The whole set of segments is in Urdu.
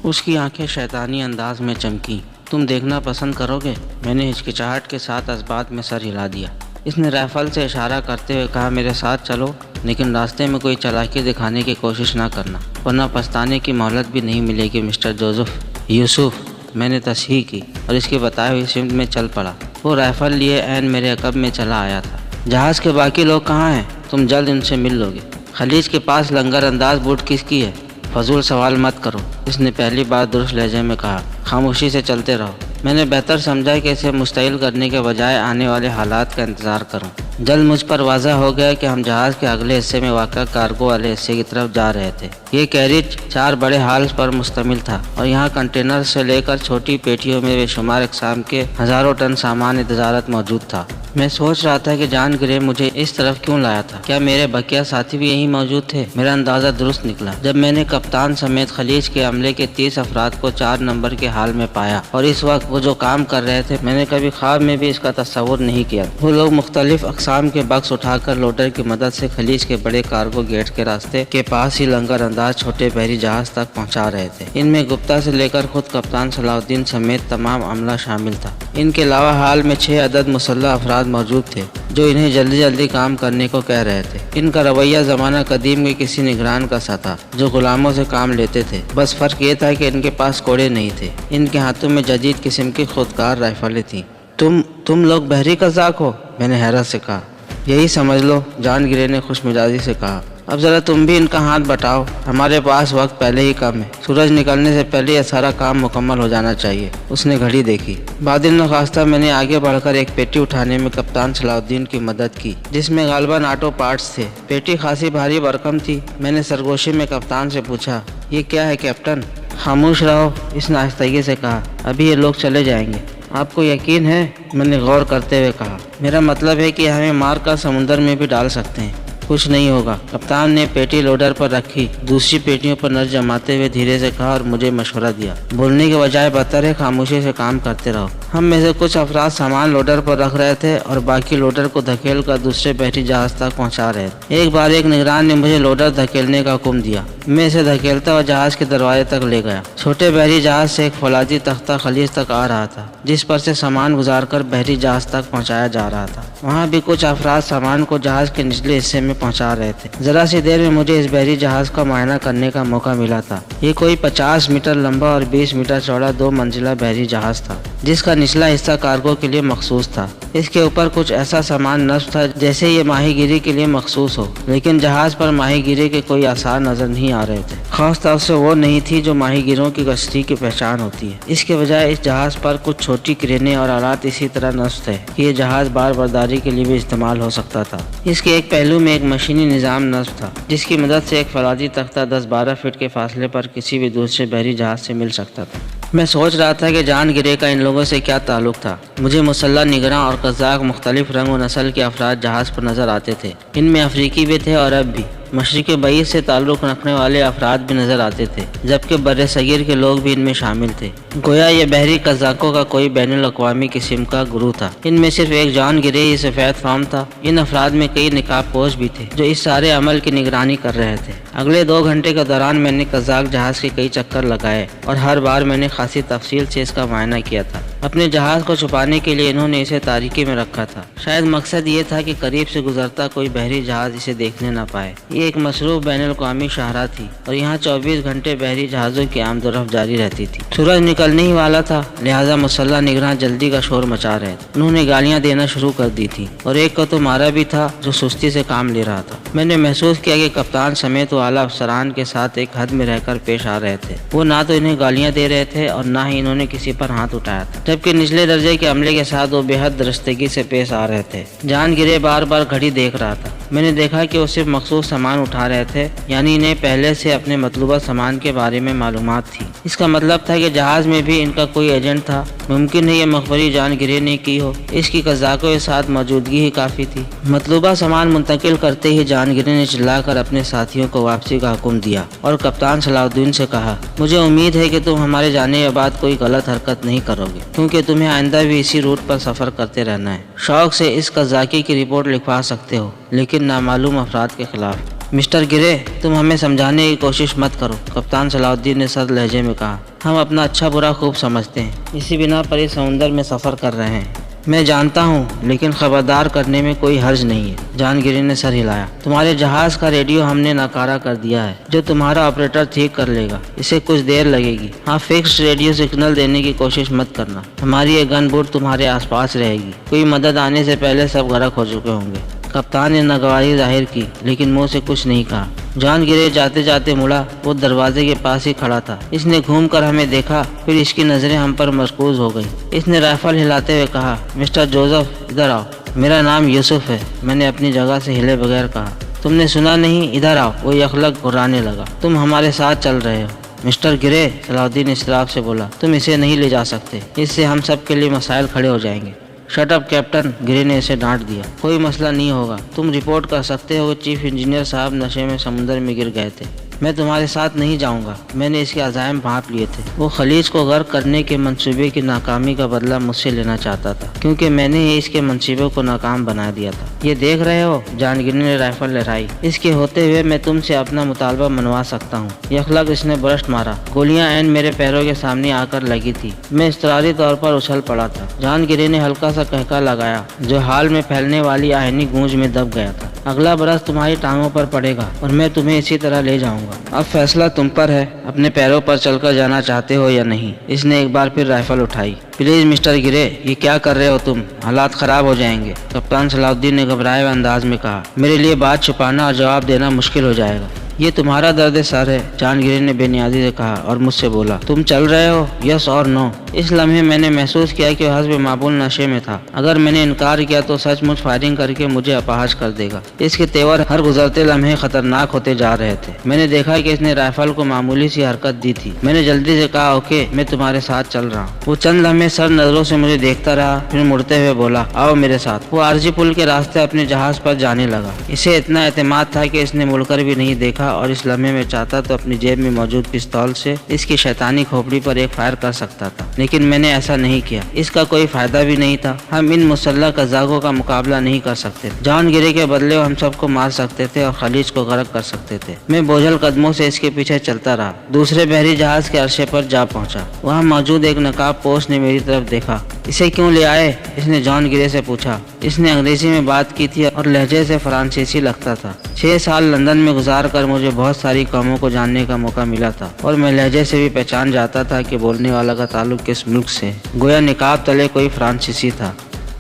اس کی آنکھیں شیطانی انداز میں چمکیں۔ تم دیکھنا پسند کرو گے؟ میں نے ہچکچاہٹ کے ساتھ اسبات میں سر ہلا دیا۔ اس نے رائفل سے اشارہ کرتے ہوئے کہا، میرے ساتھ چلو، لیکن راستے میں کوئی چالاکی دکھانے کی کوشش نہ کرنا، ورنہ پچھتانے کی مہلت بھی نہیں ملے گی مسٹر جوزف۔ یوسف، میں نے تصحیح کی اور اس کی بتائی ہوئی سمت میں چل پڑا۔ وہ رائفل لیے عین میرے عقب میں چلا آیا تھا۔ جہاز کے باقی لوگ کہاں ہیں؟ تم جلد ان سے مل لو گے۔ خلیج کے پاس لنگر انداز بوٹ کس کی ہے؟ فضول سوال مت کرو، اس نے پہلی بار درست لہجے میں کہا۔ خاموشی سے چلتے رہو۔ میں نے بہتر سمجھا کہ اسے مستعل کرنے کے بجائے آنے والے حالات کا انتظار کروں۔ جلد مجھ پر واضح ہو گیا کہ ہم جہاز کے اگلے حصے میں واقع کارگو والے حصے کی طرف جا رہے تھے۔ یہ کیریج 4 بڑے ہالز پر مشتمل تھا اور یہاں کنٹینر سے لے کر چھوٹی پیٹیوں میں بے شمار اقسام کے ہزاروں ٹن سامان تجارت موجود تھا۔ میں سوچ رہا تھا کہ جان گرے مجھے اس طرف کیوں لایا تھا؟ کیا میرے بقیہ ساتھی بھی یہیں موجود تھے؟ میرا اندازہ درست نکلا جب میں نے کپتان سمیت خلیج کے عملے کے 30 افراد کو 4 نمبر کے حال میں پایا، اور اس وقت وہ جو کام کر رہے تھے میں نے کبھی خواب میں بھی اس کا تصور نہیں کیا۔ وہ لوگ مختلف اقسام کے بکس اٹھا کر لوڈر کی مدد سے خلیج کے بڑے کارگو گیٹ کے راستے کے پاس ہی لنگر انداز چھوٹے بحری جہاز تک پہنچا رہے تھے۔ ان میں گپتا سے لے کر خود کپتان صلاح الدین سمیت تمام عملہ شامل تھا۔ ان کے علاوہ حال میں 6 عدد مسلح افراد موجود تھے جو انہیں جلدی جلدی کام کرنے کو کہہ رہے تھے۔ ان کا رویہ زمانہ قدیم کے کسی نگران کا سا تھا جو غلاموں سے کام لیتے تھے، بس فرق یہ تھا کہ ان کے پاس کوڑے نہیں تھے۔ ان کے ہاتھوں میں جدید قسم کی خودکار رائفلیں تھیں۔ تم لوگ بحری قزاق ہو؟ میں نے حیرت سے کہا۔ یہی سمجھ لو، جان گرے نے خوش مزاجی سے کہا۔ اب ذرا تم بھی ان کا ہاتھ بٹاؤ، ہمارے پاس وقت پہلے ہی کم ہے۔ سورج نکلنے سے پہلے یہ سارا کام مکمل ہو جانا چاہیے۔ اس نے گھڑی دیکھی۔ بادل نخواستہ میں نے آگے بڑھ کر ایک پیٹی اٹھانے میں کپتان صلاح الدین کی مدد کی جس میں غالباً آٹو پارٹس تھے۔ پیٹی خاصی بھاری بھرکم تھی۔ میں نے سرگوشی میں کپتان سے پوچھا، یہ کیا ہے کیپٹن؟ خاموش رہو، اس نے آہستگی سے کہا، ابھی یہ لوگ چلے جائیں گے۔ آپ کو یقین ہے؟ میں نے غور کرتے ہوئے کہا۔ میرا مطلب ہے کہ ہمیں مار کر سمندر میں بھی ڈال سکتے ہیں، کچھ نہیں ہوگا۔ کپتان نے پیٹی لوڈر پر رکھی، دوسری پیٹیوں پر نظر جماتے ہوئے دھیرے سے کہا اور مجھے مشورہ دیا، بولنے کے بجائے بہتر ہے خاموشی سے کام کرتے رہو۔ ہم میں سے کچھ افراد سامان لوڈر پر رکھ رہے تھے اور باقی لوڈر کو دھکیل کر دوسرے بحری جہاز تک پہنچا رہے تھے۔ ایک بار ایک نگران نے مجھے لوڈر دھکیلنے کا حکم دیا۔ میں اسے دھکیلتا ہوا جہاز کے دروازے تک لے گیا۔ چھوٹے بحری جہاز سے ایک فولادی تختہ خلیج تک آ رہا تھا جس پر سے سامان گزار کر بحری جہاز تک پہنچایا جا رہا تھا۔ وہاں بھی کچھ افراد سامان کو جہاز کے نچلے حصے میں پہنچا رہے تھے۔ ذرا سی دیر میں مجھے اس بحری جہاز کا معائنہ کرنے کا موقع ملا تھا۔ یہ کوئی 50 میٹر لمبا اور 20 میٹر چوڑا 2 منزلہ بحری جہاز تھا جس کا نچلا حصہ کارگو کے لیے مخصوص تھا۔ اس کے اوپر کچھ ایسا سامان نصب تھا جیسے یہ ماہی گیری کے لیے مخصوص ہو، لیکن جہاز پر ماہی گیری کے کوئی آثار نظر نہیں آ رہے تھے۔ خاص طور سے وہ نہیں تھی جو ماہی گیروں کی کشتی کی پہچان ہوتی ہے۔ اس کے بجائے اس جہاز پر کچھ چھوٹی کرینیں اور آلات اسی طرح نصب تھے کہ یہ جہاز بار برداری کے لیے بھی استعمال ہو سکتا تھا۔ اس کے ایک پہلو میں ایک مشینی نظام نصب تھا جس کی مدد سے ایک فولادی تختہ 10-12 فٹ کے فاصلے پر کسی بھی دوسرے بحری جہاز سے مل سکتا تھا۔ میں سوچ رہا تھا کہ جان گرے کا ان لوگوں سے کیا تعلق تھا۔ مجھے مسلح نگراں اور قزاق مختلف رنگ و نسل کے افراد جہاز پر نظر آتے تھے۔ ان میں افریقی بھی تھے اور عرب بھی۔ مشرق بعید سے تعلق رکھنے والے افراد بھی نظر آتے تھے، جبکہ بر صغیر کے لوگ بھی ان میں شامل تھے۔ گویا یہ بحری قزاقوں کا کوئی بین الاقوامی قسم کا گروہ تھا۔ ان میں صرف ایک جان گرے ہی سفید فام تھا۔ ان افراد میں کئی نقاب پوش بھی تھے جو اس سارے عمل کی نگرانی کر رہے تھے۔ اگلے 2 گھنٹے کے دوران میں نے قزاق جہاز کے کئی چکر لگائے اور ہر بار میں نے خاصی تفصیل سے اس کا معائنہ کیا تھا۔ اپنے جہاز کو چھپانے کے لیے انہوں نے اسے تاریکی میں رکھا تھا۔ شاید مقصد یہ تھا کہ قریب سے گزرتا کوئی بحری جہاز اسے دیکھنے نہ پائے۔ یہ ایک مصروف بین الاقوامی شاہراہ تھی اور یہاں 24 گھنٹے بحری جہازوں کی آمد و رفت جاری رہتی تھی۔ سورج نکلنے ہی والا تھا، لہٰذا مسلح نگراں جلدی کا شور مچا رہے تھے۔ انہوں نے گالیاں دینا شروع کر دی تھی اور ایک کو تو مارا بھی تھا جو سستی سے کام لے رہا تھا۔ میں نے محسوس کیا کہ کپتان سمیت وہ اعلیٰ افسران کے ساتھ ایک حد میں رہ کر پیش آ رہے تھے۔ وہ نہ تو انہیں گالیاں دے رہے تھے اور نہ ہی انہوں نے کسی پر ہاتھ اٹھایا تھا، جبکہ نچلے درجے کے عملے کے ساتھ وہ بے حد درستگی سے پیش آ رہے تھے۔ جان گرے بار بار گھڑی دیکھ رہا تھا۔ میں نے دیکھا کہ وہ صرف مخصوص سامان اٹھا رہے تھے، یعنی انہیں پہلے سے اپنے مطلوبہ سامان کے بارے میں معلومات تھی۔ اس کا مطلب تھا کہ جہاز میں بھی ان کا کوئی ایجنٹ تھا۔ ممکن ہے یہ مخبری جان گرے نے کی ہو، اس کی قزاقوں کے ساتھ موجودگی ہی کافی تھی۔ مطلوبہ سامان منتقل کرتے ہی جان گرے نے چلا کر اپنے ساتھیوں کو واپسی کا حکم دیا اور کپتان صلاح الدین سے کہا، مجھے امید ہے کہ تم ہمارے جانے کے بعد کوئی غلط حرکت نہیں کرو گے، کیونکہ تمہیں آئندہ بھی اسی روٹ پر سفر کرتے رہنا ہے۔ شوق سے اس قزاقی کی رپورٹ لکھوا سکتے ہو، لیکن نامعلوم افراد کے خلاف۔ مسٹر گرے، تم ہمیں سمجھانے کی کوشش مت کرو، کپتان صلاح الدین نے سرد لہجے میں کہا۔ ہم اپنا اچھا برا خوب سمجھتے ہیں، اسی بنا پر اس سمندر میں سفر کر رہے ہیں۔ میں جانتا ہوں، لیکن خبردار کرنے میں کوئی حرج نہیں ہے۔ جان گیری نے سر ہلایا۔ تمہارے جہاز کا ریڈیو ہم نے ناکارہ کر دیا ہے، جو تمہارا آپریٹر ٹھیک کر لے گا۔ اسے کچھ دیر لگے گی۔ ہاں، فکسڈ ریڈیو سگنل دینے کی کوشش مت کرنا۔ ہماری ایک گن بوٹ تمہارے آس پاس رہے گی۔ کوئی مدد آنے سے پہلے سب غرق ہو چکے ہوں گے۔ کپتان نے ناگواری ظاہر کی، لیکن منہ سے کچھ نہیں کہا۔ جان گرے جاتے جاتے مڑا۔ وہ دروازے کے پاس ہی کھڑا تھا۔ اس نے گھوم کر ہمیں دیکھا، پھر اس کی نظریں ہم پر مرکوز ہو گئیں۔ اس نے رائفل ہلاتے ہوئے کہا، مسٹر جوزف، ادھر آؤ۔ میرا نام یوسف ہے، میں نے اپنی جگہ سے ہلے بغیر کہا۔ تم نے سنا نہیں؟ ادھر آؤ۔ وہ یخلق گھرانے لگا۔ تم ہمارے ساتھ چل رہے ہو۔ مسٹر گرے، صلاح الدین اضطراب سے بولا، تم اسے نہیں لے جا سکتے، اس سے ہم سب کے لیے مسائل کھڑے ہو جائیں گے۔ شٹ اپ کیپٹن، گرے نے اسے ڈانٹ دیا۔ کوئی مسئلہ نہیں ہوگا، تم رپورٹ کر سکتے ہو کہ چیف انجینئر صاحب نشے میں سمندر میں گر گئے تھے۔ میں تمہارے ساتھ نہیں جاؤں گا، میں نے اس کے عزائم بھانپ لیے تھے۔ وہ خلیج کو غرق کرنے کے منصوبے کی ناکامی کا بدلہ مجھ سے لینا چاہتا تھا، کیونکہ میں نے اس کے منصوبے کو ناکام بنا دیا تھا۔ یہ دیکھ رہے ہو؟ جان گرے نے رائفل لہرائی۔ اس کے ہوتے ہوئے میں تم سے اپنا مطالبہ منوا سکتا ہوں۔ یخلق، اس نے برسٹ مارا۔ گولیاں عین میرے پیروں کے سامنے آ کر لگی تھی۔ میں اضطراری طور پر اچھل پڑا تھا۔ جان گرے نے ہلکا سا کہکا لگایا، جو حال میں پھیلنے والی آہنی گونج میں دب گیا تھا۔ اگلا برس تمہاری ٹانگوں پر پڑے گا اور میں تمہیں اسی طرح لے جاؤں گا۔ اب فیصلہ تم پر ہے، اپنے پیروں پر چل کر جانا چاہتے ہو یا نہیں۔ اس نے ایک بار پھر رائفل اٹھائی۔ پلیز مسٹر گرے، یہ کیا کر رہے ہو تم؟ حالات خراب ہو جائیں گے، کپتان صلاح الدین نے گھبرائے ہوئے انداز میں کہا۔ میرے لیے بات چھپانا اور جواب دینا مشکل ہو جائے گا۔ یہ تمہارا درد سر ہے، جان گرے نے بے نیازی سے کہا اور مجھ سے بولا، تم چل رہے ہو؟ یس اور نو۔ اس لمحے میں نے محسوس کیا کہ وہ حسب معمول نشے میں تھا۔ اگر میں نے انکار کیا تو سچ مچ فائرنگ کر کے مجھے اپاہج کر دے گا۔ اس کے تیور ہر گزرتے لمحے خطرناک ہوتے جا رہے تھے۔ میں نے دیکھا کہ اس نے رائفل کو معمولی سی حرکت دی تھی۔ میں نے جلدی سے کہا، اوکے، میں تمہارے ساتھ چل رہا ہوں۔ وہ چند لمحے سر نظروں سے مجھے دیکھتا رہا، پھر مڑتے ہوئے بولا، آؤ میرے ساتھ۔ وہ عارضی پل کے راستے اپنے جہاز پر جانے لگا۔ اسے اتنا اعتماد تھا کہ اس نے مڑ کر بھی نہیں دیکھا، اور اس لمحے میں چاہتا تو اپنی جیب میں موجود پستول سے اس کی شیطانی کھوپڑی پر ایک فائر کر سکتا تھا، لیکن میں نے ایسا نہیں کیا۔ اس کا کوئی فائدہ بھی نہیں تھا۔ ہم ان مسلح قزاقوں کا مقابلہ نہیں کر سکتے۔ جان گرے کے بدلے ہم سب کو مار سکتے تھے اور خلیج کو غرق کر سکتے تھے۔ میں بوجھل قدموں سے اس کے پیچھے چلتا رہا۔ دوسرے بحری جہاز کے عرصے پر جا پہنچا۔ وہاں موجود ایک نقاب پوش نے میری طرف دیکھا۔ اسے کیوں لے آئے؟ اس نے جان گرے سے پوچھا۔ اس نے انگریزی میں بات کی تھی اور لہجے سے فرانسیسی لگتا تھا۔ 6 سال لندن میں گزار کر مجھے بہت ساری قوموں کو جاننے کا موقع ملا تھا، اور میں لہجے سے بھی پہچان جاتا تھا کہ بولنے والا کا تعلق کس ملک سے ہے۔ گویا نقاب تلے کوئی فرانسیسی تھا۔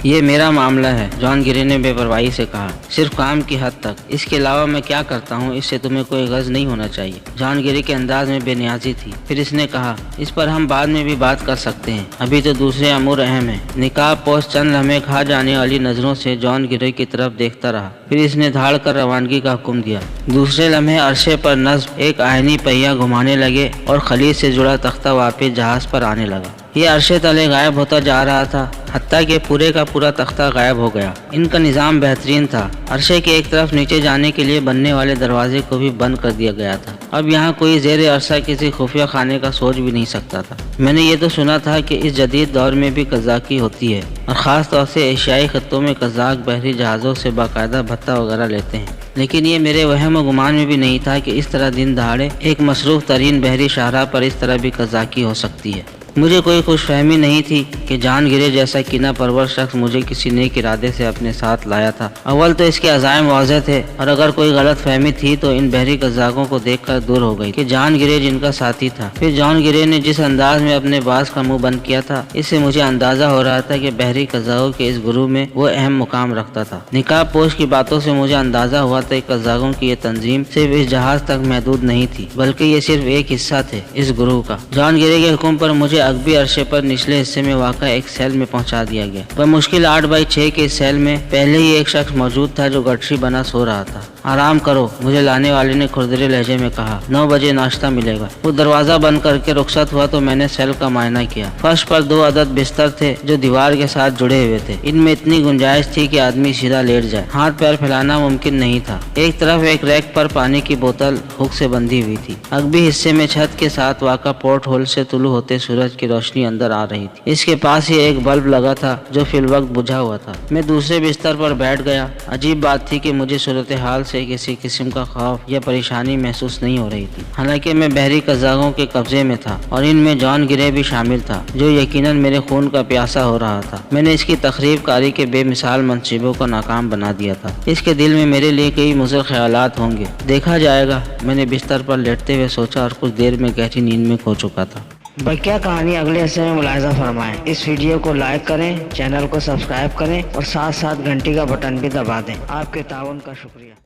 یہ میرا معاملہ ہے، جان گرے نے بے پرواہی سے کہا، صرف کام کی حد تک۔ اس کے علاوہ میں کیا کرتا ہوں اس سے تمہیں کوئی غرض نہیں ہونا چاہیے۔ جان گرے کے انداز میں بے نیازی تھی۔ پھر اس نے کہا، اس پر ہم بعد میں بھی بات کر سکتے ہیں، ابھی تو دوسرے امور اہم ہیں۔ نقاب پوش چند لمحے کھا جانے والی نظروں سے جان گرے کی طرف دیکھتا رہا، پھر اس نے دھاڑ کر روانگی کا حکم دیا۔ دوسرے لمحے عرصے پر نصب ایک آہنی پہیہ گھمانے لگے اور خلیج سے جڑا تختہ واپس جہاز پر آنے لگا۔ یہ عرصے تلے غائب ہوتا جا رہا تھا، حتیٰ کہ پورے کا پورا تختہ غائب ہو گیا۔ ان کا نظام بہترین تھا۔ عرصے کے ایک طرف نیچے جانے کے لیے بننے والے دروازے کو بھی بند کر دیا گیا تھا۔ اب یہاں کوئی زیر عرصہ کسی خفیہ خانے کا سوچ بھی نہیں سکتا تھا۔ میں نے یہ تو سنا تھا کہ اس جدید دور میں بھی قزاقی ہوتی ہے، اور خاص طور سے ایشیائی خطوں میں قزاق بحری جہازوں سے باقاعدہ بھتہ وغیرہ لیتے ہیں، لیکن یہ میرے وہم و گمان میں بھی نہیں تھا کہ اس طرح دن دہاڑے ایک مصروف ترین بحری شاہراہ پر اس طرح بھی قزاقی ہو سکتی ہے۔ مجھے کوئی خوش فہمی نہیں تھی کہ جان گرے جیسا کینہ پرور شخص مجھے کسی نیک ارادے سے اپنے ساتھ لایا تھا۔ اول تو اس کے عزائم واضح تھے، اور اگر کوئی غلط فہمی تھی تو ان بحری قزاقوں کو دیکھ کر دور ہو گئی کہ جان گرے جن کا ساتھی تھا۔ پھر جان گرے نے جس انداز میں اپنے باز کا منہ بند کیا تھا، اس سے مجھے اندازہ ہو رہا تھا کہ بحری قزاقوں کے اس گروہ میں وہ اہم مقام رکھتا تھا۔ نقاب پوش کی باتوں سے مجھے اندازہ ہوا تھا کہ قزاقوں کی یہ تنظیم صرف اس جہاز تک محدود نہیں تھی، بلکہ یہ صرف ایک حصہ تھے اس گروہ کا۔ جان گرے کے حکم پر مجھے اگبی عرصے پر نچلے حصے میں واقع ایک سیل میں پہنچا دیا گیا۔ بمشکل 8x6 کے سیل میں پہلے ہی ایک شخص موجود تھا جو گٹھری بنا سو رہا تھا۔ آرام کرو، مجھے لانے والے نے کھردرے لہجے میں کہا، 9 بجے ناشتہ ملے گا۔ وہ دروازہ بند کر کے رخصت ہوا تو میں نے سیل کا معائنہ کیا۔ فرش پر 2 عدد بستر تھے جو دیوار کے ساتھ جڑے ہوئے تھے۔ ان میں اتنی گنجائش تھی کہ آدمی سیدھا لیٹ جائے، ہاتھ پیر پھیلانا ممکن نہیں تھا۔ ایک طرف ایک ریک پر پانی کی بوتل ہک سے بندھی ہوئی تھی۔ اگبی حصے میں چھت کے ساتھ واقع پورٹ ہول سے طلوع ہوتے سورج کی روشنی اندر آ رہی تھی۔ اس کے پاس ہی ایک بلب لگا تھا جو فی الوقت بجھا ہوا تھا۔ میں دوسرے بستر پر بیٹھ گیا۔ عجیب بات تھی کہ مجھے صورتحال سے سے کسی قسم کا خوف یا پریشانی محسوس نہیں ہو رہی تھی، حالانکہ میں بحری قزاقوں کے قبضے میں تھا اور ان میں جان گرے بھی شامل تھا جو یقیناً میرے خون کا پیاسا ہو رہا تھا۔ میں نے اس کی تخریب کاری کے بے مثال منصوبوں کو ناکام بنا دیا تھا۔ اس کے دل میں میرے لیے کئی مضر خیالات ہوں گے، دیکھا جائے گا، میں نے بستر پر لیٹتے ہوئے سوچا اور کچھ دیر میں گہری نیند میں کھو چکا تھا۔ بقیہ کہانی اگلے حصے میں ملاحظہ فرمائیں۔ اس ویڈیو کو لائک کریں، چینل کو سبسکرائب کریں اور ساتھ ساتھ گھنٹی کا بٹن بھی دبا دیں۔ آپ کے تعاون کا شکریہ۔